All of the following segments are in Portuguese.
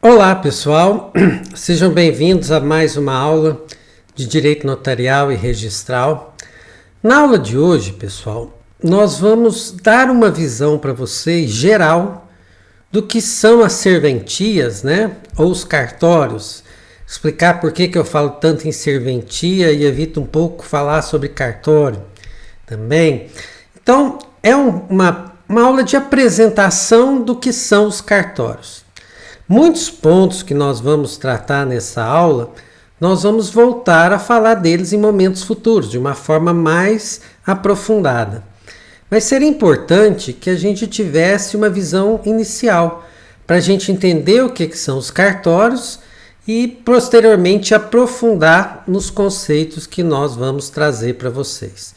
Olá pessoal, sejam bem-vindos a mais uma aula de Direito Notarial e Registral. Na aula de hoje, pessoal, nós vamos dar uma visão para vocês geral do que são as serventias, né? Ou os cartórios. Explicar por que eu falo tanto em serventia e evito um pouco falar sobre cartório também. Então, é uma aula de apresentação do que são os cartórios. Muitos pontos que nós vamos tratar nessa aula, nós vamos voltar a falar deles em momentos futuros, de uma forma mais aprofundada. Mas seria importante que a gente tivesse uma visão inicial, para a gente entender o que são os cartórios e posteriormente aprofundar nos conceitos que nós vamos trazer para vocês.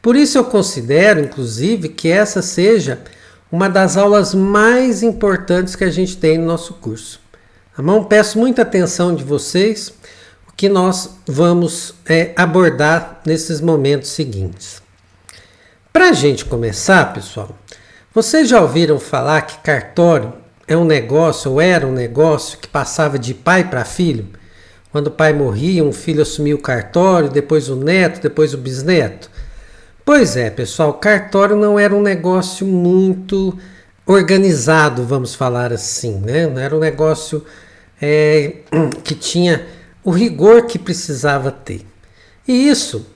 Por isso eu considero, inclusive, que essa seja uma das aulas mais importantes que a gente tem no nosso curso. Tá bom? Peço muita atenção de vocês, o que nós vamos abordar nesses momentos seguintes. Para a gente começar, pessoal, vocês já ouviram falar que cartório é um negócio, ou era um negócio, que passava de pai para filho? Quando o pai morria, um filho assumia o cartório, depois o neto, depois o bisneto. Pois é, pessoal, cartório não era um negócio muito organizado, vamos falar assim, né? Não era um negócio que tinha o rigor que precisava ter. E isso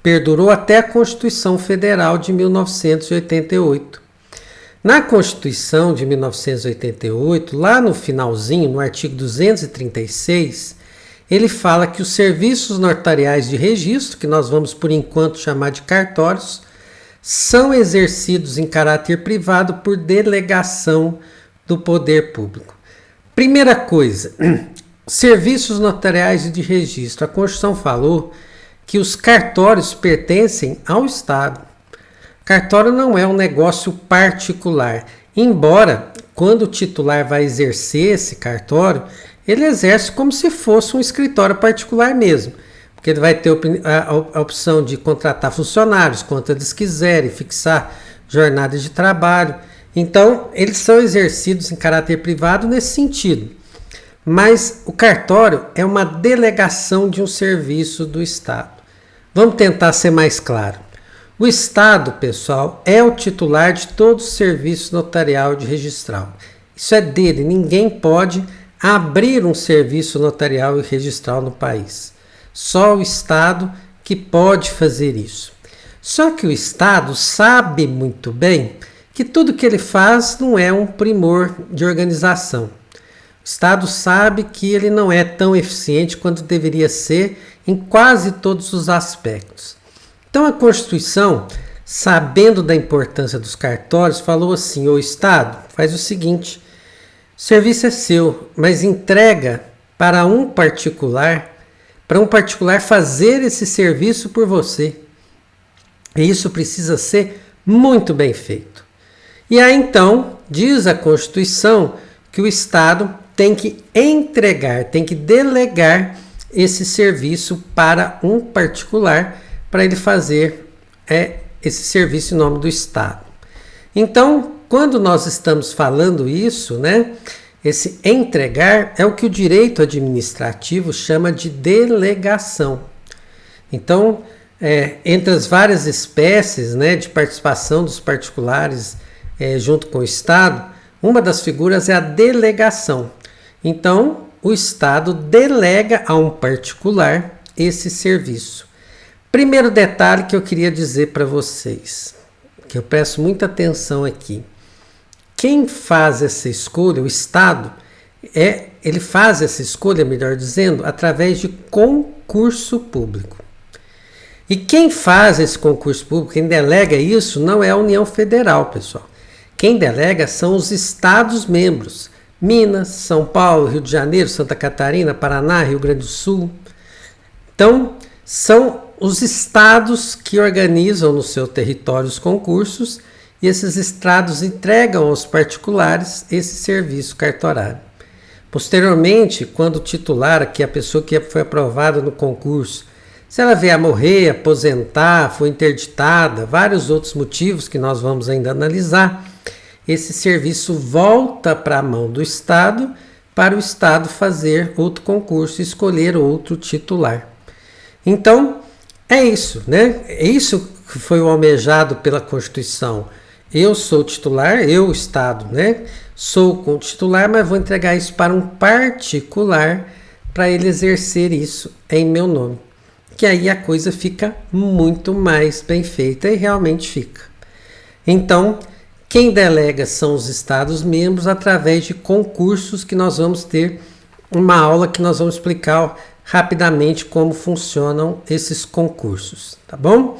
perdurou até a Constituição Federal de 1988. Na Constituição de 1988, lá no finalzinho, no artigo 236, ele fala que os serviços notariais de registro, que nós vamos por enquanto chamar de cartórios, são exercidos em caráter privado por delegação do poder público. Primeira coisa, serviços notariais de registro. A Constituição falou que os cartórios pertencem ao Estado. Cartório não é um negócio particular, embora quando o titular vai exercer esse cartório, ele exerce como se fosse um escritório particular mesmo, porque ele vai ter a opção de contratar funcionários, quanto eles quiserem, fixar jornadas de trabalho. Então, eles são exercidos em caráter privado nesse sentido. Mas o cartório é uma delegação de um serviço do Estado. Vamos tentar ser mais claro. O Estado, pessoal, é o titular de todo o serviço notarial e de registral. Isso é dele, ninguém pode abrir um serviço notarial e registral no país. Só o Estado que pode fazer isso. Só que o Estado sabe muito bem que tudo que ele faz não é um primor de organização. O Estado sabe que ele não é tão eficiente quanto deveria ser em quase todos os aspectos. Então a Constituição, sabendo da importância dos cartórios, falou assim: o Estado faz o seguinte, o serviço é seu, mas entrega para um particular fazer esse serviço por você. E isso precisa ser muito bem feito. E aí então, diz a Constituição que o Estado tem que entregar, tem que delegar esse serviço para um particular, para ele fazer esse serviço em nome do Estado. Então, quando nós estamos falando isso, né, esse entregar é o que o direito administrativo chama de delegação. Então, entre as várias espécies, né, de participação dos particulares junto com o Estado, uma das figuras é a delegação. Então, o Estado delega a um particular esse serviço. Primeiro detalhe que eu queria dizer para vocês, que eu peço muita atenção aqui. Quem faz essa escolha, o Estado, ele faz essa escolha, melhor dizendo, através de concurso público. E quem faz esse concurso público, quem delega isso, não é a União Federal, pessoal. Quem delega são os Estados membros. Minas, São Paulo, Rio de Janeiro, Santa Catarina, Paraná, Rio Grande do Sul. Então, são os estados que organizam no seu território os concursos e esses estados entregam aos particulares esse serviço cartorário. Posteriormente, quando o titular, que é a pessoa que foi aprovada no concurso, se ela vier a morrer, aposentar, foi interditada, vários outros motivos que nós vamos ainda analisar, esse serviço volta para a mão do Estado para o Estado fazer outro concurso e escolher outro titular. Então, é isso, né? É isso que foi o almejado pela Constituição. Eu sou titular, eu, Estado, né? Sou com titular, mas vou entregar isso para um particular para ele exercer isso em meu nome. Que aí a coisa fica muito mais bem feita e realmente fica. Então, quem delega são os Estados-membros através de concursos que nós vamos ter uma aula que nós vamos explicar rapidamente como funcionam esses concursos, tá bom?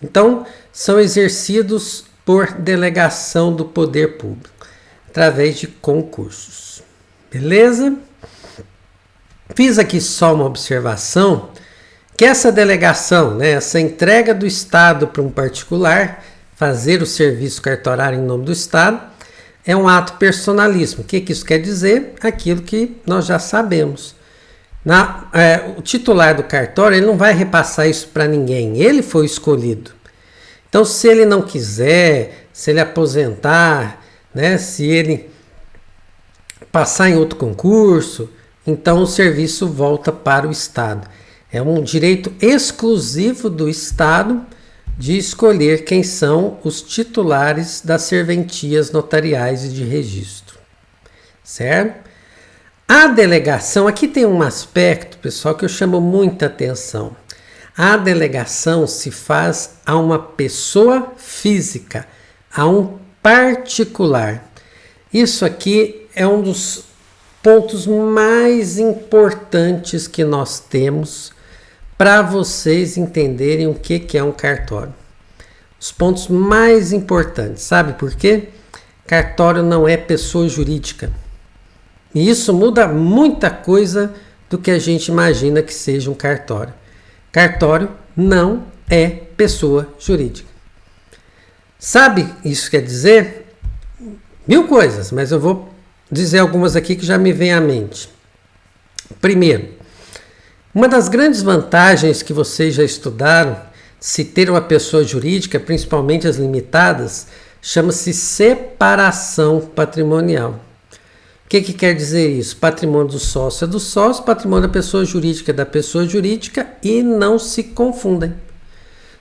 Então, são exercidos por delegação do poder público, através de concursos. Beleza? Fiz aqui só uma observação, que essa delegação, né, essa entrega do Estado para um particular, fazer o serviço cartorário em nome do Estado, é um ato personalismo. O que isso quer dizer? Aquilo que nós já sabemos. O titular do cartório ele não vai repassar isso para ninguém, ele foi escolhido. Então, se ele não quiser, se ele aposentar, né, se ele passar em outro concurso, então o serviço volta para o Estado. É um direito exclusivo do Estado de escolher quem são os titulares das serventias notariais e de registro. Certo? A delegação, aqui tem um aspecto, pessoal, que eu chamo muita atenção. A delegação se faz a uma pessoa física, a um particular. Isso aqui é um dos pontos mais importantes que nós temos para vocês entenderem o que é um cartório. Os pontos mais importantes, sabe por quê? Cartório não é pessoa jurídica. E isso muda muita coisa do que a gente imagina que seja um cartório. Cartório não é pessoa jurídica. Sabe isso quer dizer? Mil coisas, mas eu vou dizer algumas aqui que já me vêm à mente. Primeiro, uma das grandes vantagens que vocês já estudaram, se ter uma pessoa jurídica, principalmente as limitadas, chama-se separação patrimonial. O que quer dizer isso? Patrimônio do sócio é do sócio, patrimônio da pessoa jurídica é da pessoa jurídica e não se confundem.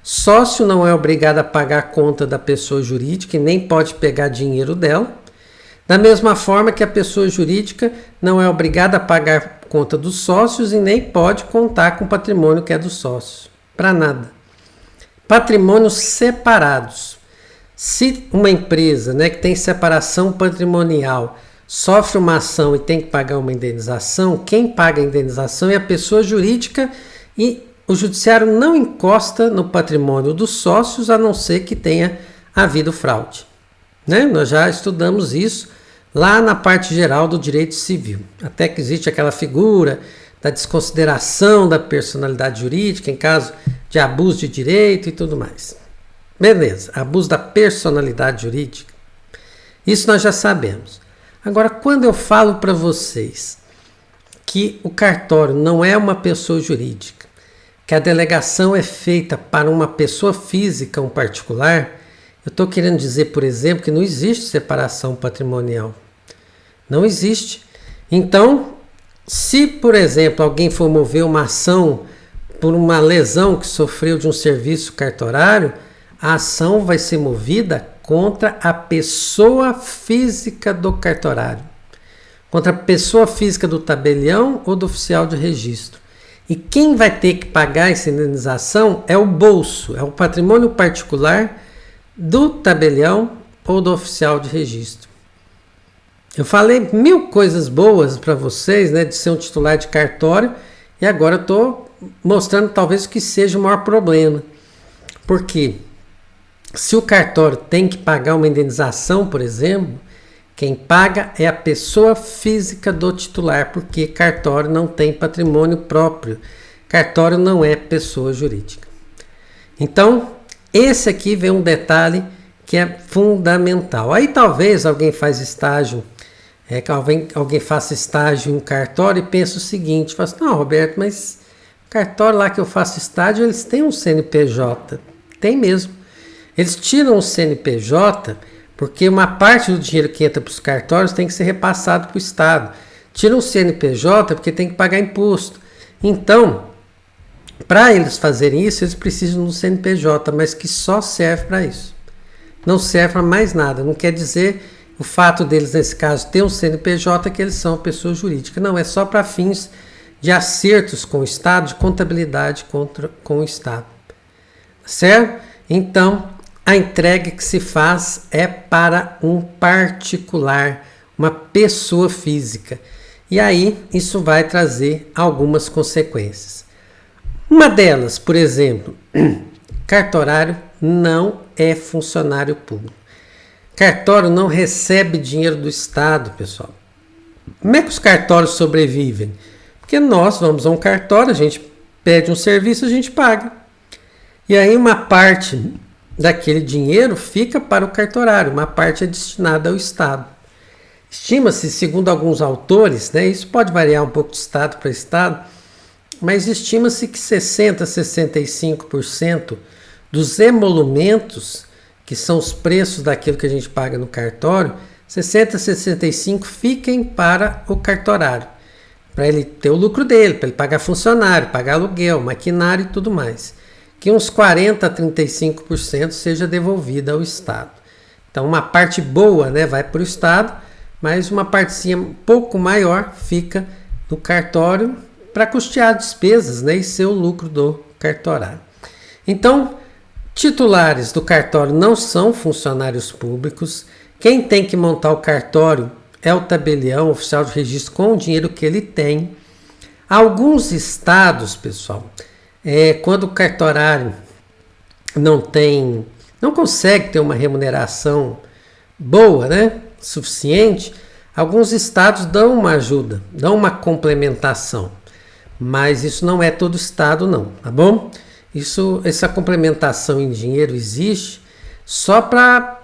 Sócio não é obrigado a pagar a conta da pessoa jurídica e nem pode pegar dinheiro dela. Da mesma forma que a pessoa jurídica não é obrigada a pagar conta dos sócios e nem pode contar com o patrimônio que é dos sócios. Para nada. Patrimônios separados. Se uma empresa, né, que tem separação patrimonial sofre uma ação e tem que pagar uma indenização, quem paga a indenização é a pessoa jurídica e o judiciário não encosta no patrimônio dos sócios a não ser que tenha havido fraude. Né? Nós já estudamos isso lá na parte geral do direito civil. Até que existe aquela figura da desconsideração da personalidade jurídica em caso de abuso de direito e tudo mais. Beleza, abuso da personalidade jurídica. Isso nós já sabemos. Agora, quando eu falo para vocês que o cartório não é uma pessoa jurídica, que a delegação é feita para uma pessoa física, um particular, eu estou querendo dizer, por exemplo, que não existe separação patrimonial. Não existe. Então, se, por exemplo, alguém for mover uma ação por uma lesão que sofreu de um serviço cartorário, a ação vai ser movida contra a pessoa física do cartorário, contra a pessoa física do tabelião ou do oficial de registro. E quem vai ter que pagar essa indenização é o bolso, é o patrimônio particular do tabelião ou do oficial de registro. Eu falei mil coisas boas para vocês, né, de ser um titular de cartório, e agora eu estou mostrando talvez o que seja o maior problema. Porque se o cartório tem que pagar uma indenização, por exemplo, quem paga é a pessoa física do titular, porque cartório não tem patrimônio próprio. Cartório não é pessoa jurídica. Então, esse aqui vem um detalhe que é fundamental. Aí talvez alguém faz estágio, alguém faça estágio em um cartório e pense o seguinte, fala assim, não, Roberto, mas o cartório lá que eu faço estágio, eles têm um CNPJ. Tem mesmo. Eles tiram o CNPJ porque uma parte do dinheiro que entra para os cartórios tem que ser repassado para o Estado. tiram o CNPJ porque tem que pagar imposto. Então, para eles fazerem isso, eles precisam do CNPJ, mas que só serve para isso. Não serve para mais nada. Não quer dizer o fato deles, nesse caso, ter um CNPJ que eles são pessoa jurídica. Não, é só para fins de acertos com o Estado, de contabilidade com o Estado. Certo? Então, a entrega que se faz é para um particular, uma pessoa física. E aí, isso vai trazer algumas consequências. Uma delas, por exemplo, cartorário não é funcionário público. Cartório não recebe dinheiro do Estado, pessoal. Como é que os cartórios sobrevivem? Porque nós vamos a um cartório, a gente pede um serviço, a gente paga. E aí uma parte daquele dinheiro fica para o cartorário, uma parte é destinada ao Estado. Estima-se, segundo alguns autores, né, isso pode variar um pouco de Estado para Estado, mas estima-se que 60% a 65% dos emolumentos, que são os preços daquilo que a gente paga no cartório, 60% a 65% fiquem para o cartorário, para ele ter o lucro dele, para ele pagar funcionário, pagar aluguel, maquinário e tudo mais. Que uns 40% a 35% seja devolvida ao Estado. Então uma parte boa, né, vai para o Estado, mas uma partezinha um pouco maior fica no cartório para custear despesas, né, e ser o lucro do cartorário. Então, titulares do cartório não são funcionários públicos. Quem tem que montar o cartório é o tabelião, oficial de registro, com o dinheiro que ele tem. Alguns estados, pessoal, quando o cartorário não consegue ter uma remuneração boa, né, suficiente, alguns estados dão uma ajuda, dão uma complementação. Mas isso não é todo estado, não, tá bom? Essa complementação em dinheiro existe só para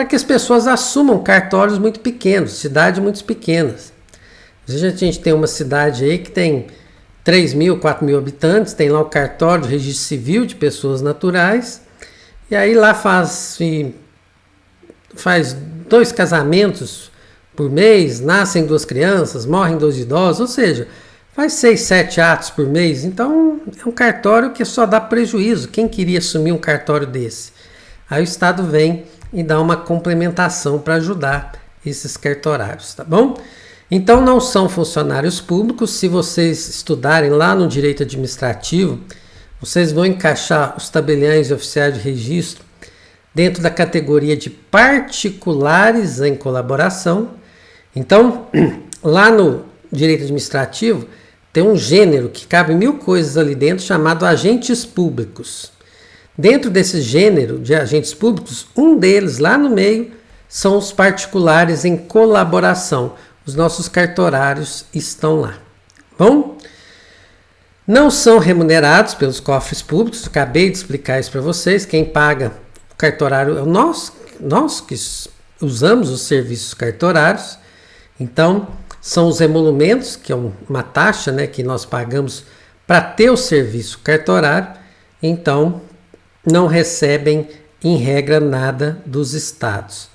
que as pessoas assumam cartórios muito pequenos, cidades muito pequenas. Às vezes a gente tem uma cidade aí que tem 3.000, 4.000 habitantes, tem lá o cartório de registro civil de pessoas naturais, e aí lá faz 2 casamentos por mês, nascem 2 crianças, morrem 2 idosos, ou seja, faz 6, 7 atos por mês. Então é um cartório que só dá prejuízo. Quem queria assumir um cartório desse? Aí o Estado vem e dá uma complementação para ajudar esses cartorários, tá bom? Então não são funcionários públicos. Se vocês estudarem lá no direito administrativo, vocês vão encaixar os tabeliães e oficiais de registro dentro da categoria de particulares em colaboração. Então, lá no direito administrativo, tem um gênero que cabe 1000 coisas ali dentro, chamado agentes públicos. Dentro desse gênero de agentes públicos, um deles lá no meio são os particulares em colaboração. Os nossos cartorários estão lá. Bom, não são remunerados pelos cofres públicos, acabei de explicar isso para vocês. Quem paga o cartorário é nós que usamos os serviços cartorários. Então, são os emolumentos, que é uma taxa, né, que nós pagamos para ter o serviço cartorário. Então, não recebem, em regra, nada dos estados.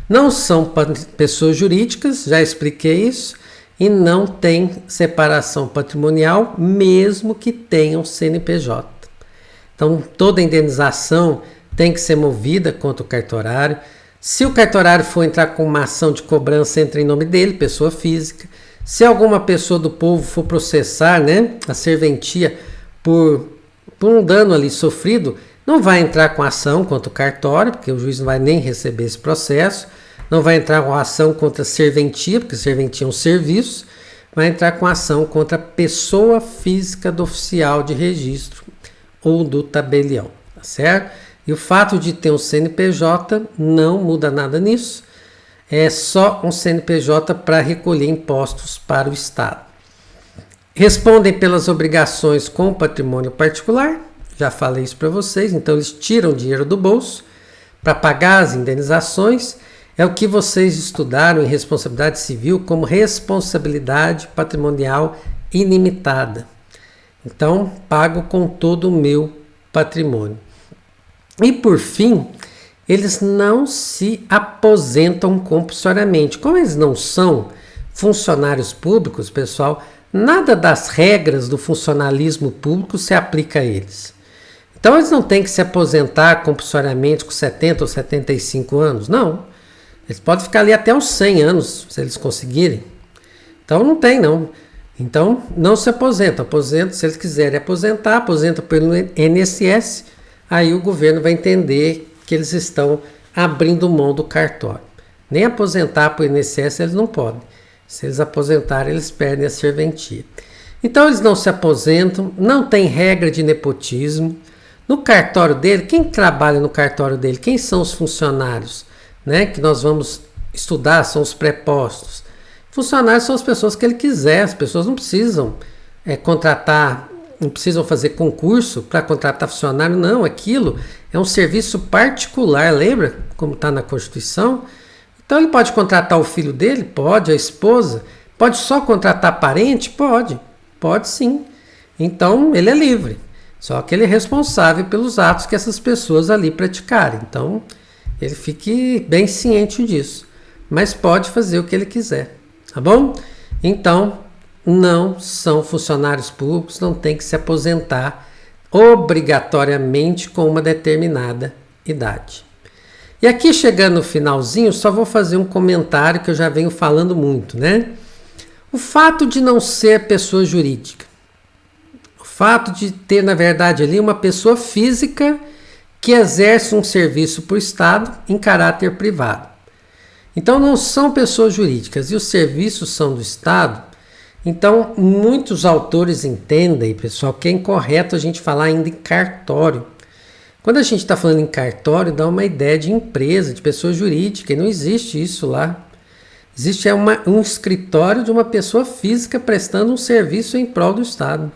Não são pessoas jurídicas, já expliquei isso, e não tem separação patrimonial, mesmo que tenham CNPJ. Então, toda indenização tem que ser movida contra o cartorário. Se o cartorário for entrar com uma ação de cobrança, entra em nome dele, pessoa física. Se alguma pessoa do povo for processar, né, a serventia por um dano ali sofrido, não vai entrar com ação contra o cartório, porque o juiz não vai nem receber esse processo. Não vai entrar com ação contra a serventia, porque a serventia é um serviço. Vai entrar com ação contra a pessoa física do oficial de registro ou do tabelião, tá certo? E o fato de ter um CNPJ não muda nada nisso. É só um CNPJ para recolher impostos para o Estado. Respondem pelas obrigações com o patrimônio particular. Já falei isso para vocês. Então eles tiram dinheiro do bolso para pagar as indenizações. É o que vocês estudaram em responsabilidade civil como responsabilidade patrimonial ilimitada. Então pago com todo o meu patrimônio. E por fim, eles não se aposentam compulsoriamente. Como eles não são funcionários públicos, pessoal, nada das regras do funcionalismo público se aplica a eles. Então eles não têm que se aposentar compulsoriamente com 70 ou 75 anos, não. Eles podem ficar ali até os 100 anos, se eles conseguirem. Então não tem, não. Então não se aposenta. Aposenta, se eles quiserem aposentar, aposenta pelo INSS, aí o governo vai entender que eles estão abrindo mão do cartório. Nem aposentar para o INSS eles não podem. Se eles aposentarem, eles perdem a serventia. Então eles não se aposentam, não tem regra de nepotismo. No cartório dele, quem trabalha no cartório dele? Quem são os funcionários? Né, que nós vamos estudar, são os prepostos. Funcionários são as pessoas que ele quiser, as pessoas não precisam contratar, não precisam fazer concurso para contratar funcionário, não, aquilo é um serviço particular, lembra como está na Constituição? Então ele pode contratar o filho dele? Pode, a esposa? Pode só contratar parente? Pode sim. Então ele é livre, só que ele é responsável pelos atos que essas pessoas ali praticarem, então ele fique bem ciente disso, mas pode fazer o que ele quiser, tá bom? Então, não são funcionários públicos, não tem que se aposentar obrigatoriamente com uma determinada idade. E aqui, chegando no finalzinho, só vou fazer um comentário que eu já venho falando muito, né? O fato de não ser pessoa jurídica, o fato de ter, na verdade, ali uma pessoa física que exerce um serviço para o Estado em caráter privado. Então não são pessoas jurídicas e os serviços são do Estado. Então muitos autores entendem, pessoal, que é incorreto a gente falar ainda em cartório. Quando a gente está falando em cartório, dá uma ideia de empresa, de pessoa jurídica, e não existe isso lá. Existe um escritório de uma pessoa física prestando um serviço em prol do Estado.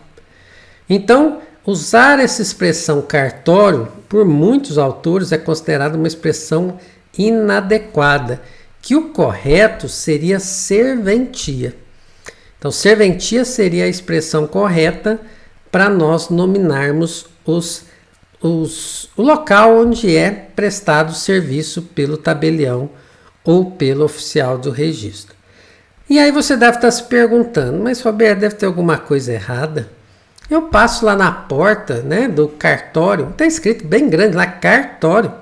Então, usar essa expressão cartório, por muitos autores, é considerado uma expressão inadequada, que o correto seria serventia. Então, serventia seria a expressão correta para nós nominarmos o local onde é prestado o serviço pelo tabelião ou pelo oficial do registro. E aí você deve estar se perguntando, mas Roberto, deve ter alguma coisa errada? Eu passo lá na porta, né, do cartório, está escrito bem grande lá, cartório.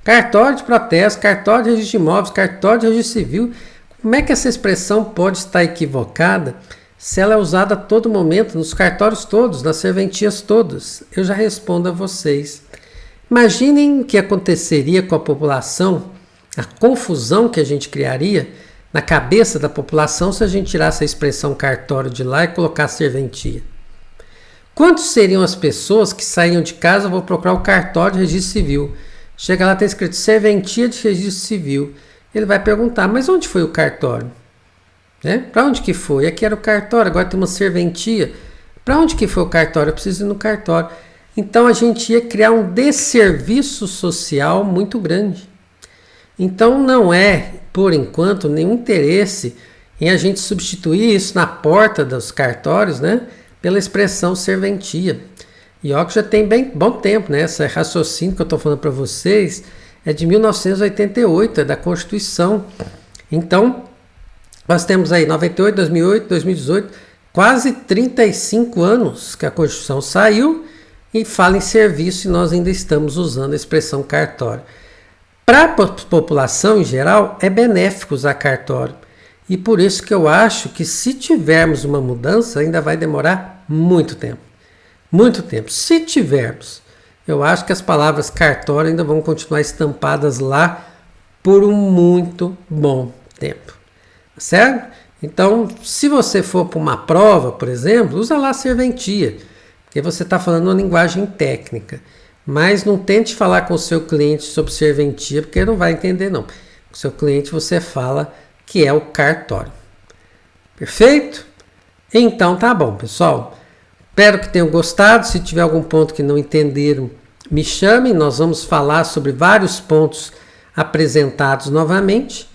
Cartório de protesto, cartório de registro de imóveis, cartório de registro civil. Como é que essa expressão pode estar equivocada se ela é usada a todo momento, nos cartórios todos, nas serventias todas? Eu já respondo a vocês. Imaginem o que aconteceria com a população, a confusão que a gente criaria na cabeça da população se a gente tirasse a expressão cartório de lá e colocasse serventia. Quantos seriam as pessoas que saíam de casa, vou procurar o cartório de registro civil. Chega lá, está escrito serventia de registro civil. Ele vai perguntar, mas onde foi o cartório? Né? Para onde que foi? Aqui era o cartório, agora tem uma serventia. Para onde que foi o cartório? Eu preciso ir no cartório. Então a gente ia criar um desserviço social muito grande. Então não é, por enquanto, nenhum interesse em a gente substituir isso na porta dos cartórios, né, pela expressão serventia. E ó que já tem bem bom tempo, né? Esse raciocínio que eu estou falando para vocês é de 1988, é da Constituição. Então, nós temos aí 98, 2008, 2018, quase 35 anos que a Constituição saiu e fala em serviço e nós ainda estamos usando a expressão cartório. Para a população em geral, é benéfico usar cartório. E por isso que eu acho que se tivermos uma mudança, ainda vai demorar muito tempo. Muito tempo. Se tivermos, eu acho que as palavras cartório ainda vão continuar estampadas lá por um muito bom tempo. Certo? Então, se você for para uma prova, por exemplo, usa lá serventia, porque você está falando uma linguagem técnica. Mas não tente falar com o seu cliente sobre serventia, porque ele não vai entender, não. Com o seu cliente você fala que é o cartório. Perfeito? Então tá bom, pessoal. Espero que tenham gostado. Se tiver algum ponto que não entenderam, me chamem. Nós vamos falar sobre vários pontos apresentados novamente.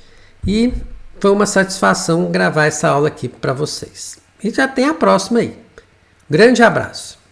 E foi uma satisfação gravar essa aula aqui para vocês. E já tem a próxima aí. Grande abraço.